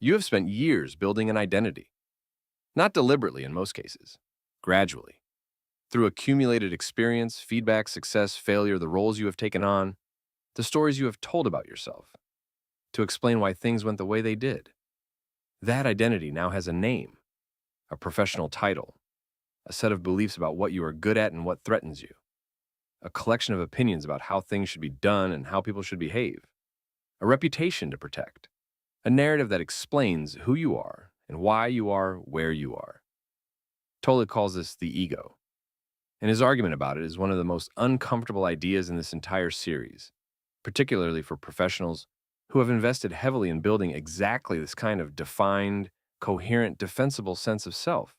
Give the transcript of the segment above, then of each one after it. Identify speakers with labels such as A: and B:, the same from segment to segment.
A: You have spent years building an identity, not deliberately in most cases, gradually. Through accumulated experience, feedback, success, failure, the roles you have taken on, the stories you have told about yourself, to explain why things went the way they did. That identity now has a name, a professional title, a set of beliefs about what you are good at and what threatens you, a collection of opinions about how things should be done and how people should behave, a reputation to protect, a narrative that explains who you are and why you are where you are. Tolle calls this the ego, and his argument about it is one of the most uncomfortable ideas in this entire series, particularly for professionals who have invested heavily in building exactly this kind of defined, coherent, defensible sense of self.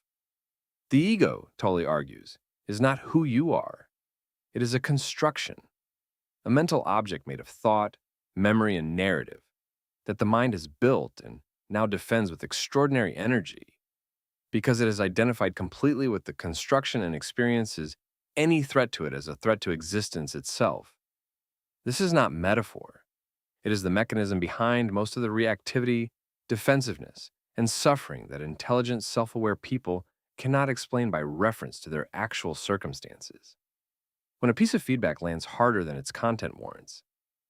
A: The ego, Tolle argues, is not who you are. It is a construction, a mental object made of thought, memory, and narrative that the mind has built and now defends with extraordinary energy because it has identified completely with the construction and experiences any threat to it as a threat to existence itself. This is not metaphor. It is the mechanism behind most of the reactivity, defensiveness, and suffering that intelligent, self-aware people cannot explain by reference to their actual circumstances. When a piece of feedback lands harder than its content warrants,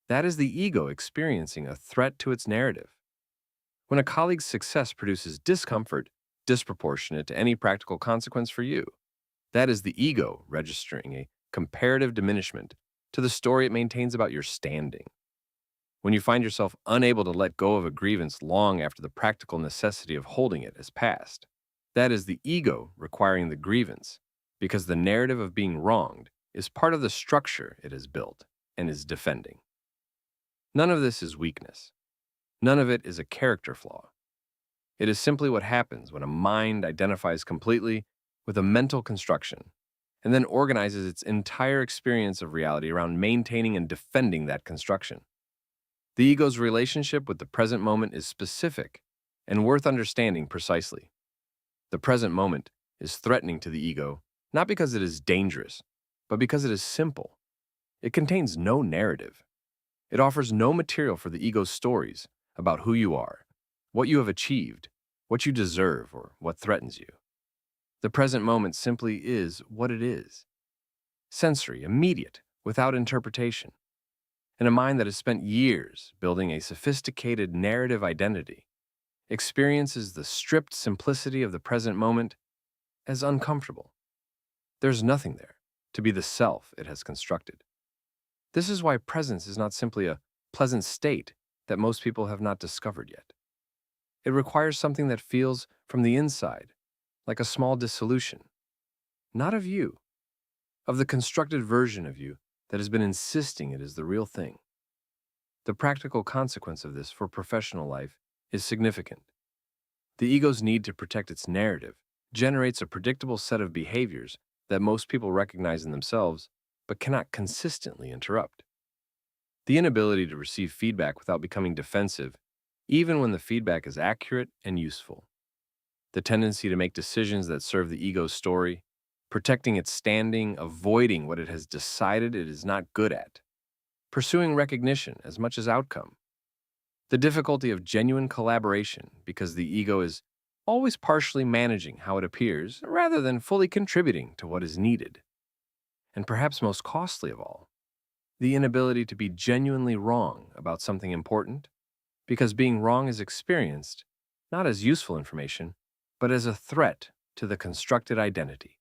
A: that is the ego experiencing a threat to its narrative. When a colleague's success produces discomfort disproportionate to any practical consequence for you, that is the ego registering a comparative diminishment to the story it maintains about your standing. When you find yourself unable to let go of a grievance long after the practical necessity of holding it has passed, that is the ego requiring the grievance, because the narrative of being wronged is part of the structure it has built and is defending. None of this is weakness. None of it is a character flaw. It is simply what happens when a mind identifies completely with a mental construction and then organizes its entire experience of reality around maintaining and defending that construction. The ego's relationship with the present moment is specific and worth understanding precisely. The present moment is threatening to the ego, not because it is dangerous, but because it is simple. It contains no narrative. It offers no material for the ego's stories about who you are, what you have achieved, what you deserve, or what threatens you. The present moment simply is what it is. Sensory, immediate, without interpretation. And a mind that has spent years building a sophisticated narrative identity experiences the stripped simplicity of the present moment as uncomfortable. There's nothing there to be the self it has constructed. This is why presence is not simply a pleasant state that most people have not discovered yet. It requires something that feels from the inside, like a small dissolution, not of you, of the constructed version of you that has been insisting it is the real thing. The practical consequence of this for professional life is significant. The ego's need to protect its narrative generates a predictable set of behaviors that most people recognize in themselves but cannot consistently interrupt. The inability to receive feedback without becoming defensive, even when the feedback is accurate and useful. The tendency to make decisions that serve the ego's story, protecting its standing, avoiding what it has decided it is not good at, pursuing recognition as much as outcome. The difficulty of genuine collaboration because the ego is always partially managing how it appears rather than fully contributing to what is needed. And perhaps most costly of all, the inability to be genuinely wrong about something important because being wrong is experienced not as useful information, but as a threat to the constructed identity.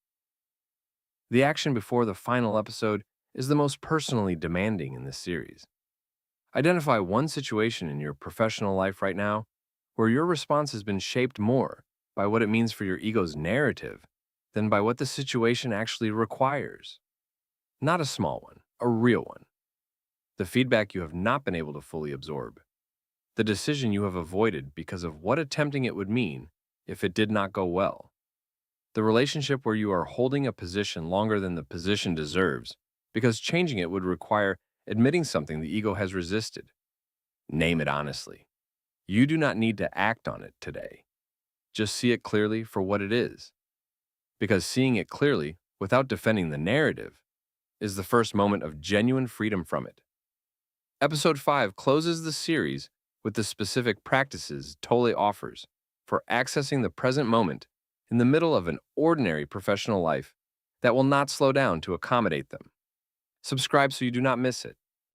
A: The action before the final episode is the most personally demanding in this series. Identify one situation in your professional life right now where your response has been shaped more by what it means for your ego's narrative than by what the situation actually requires. Not a small one, a real one. The feedback you have not been able to fully absorb. The decision you have avoided because of what attempting it would mean if it did not go well. The relationship where you are holding a position longer than the position deserves because changing it would require admitting something the ego has resisted. Name it honestly. You do not need to act on it today. Just see it clearly for what it is. Because seeing it clearly, without defending the narrative, is the first moment of genuine freedom from it. Episode 5 closes the series with the specific practices Tolle offers for accessing the present moment in the middle of an ordinary professional life that will not slow down to accommodate them. Subscribe so you do not miss it.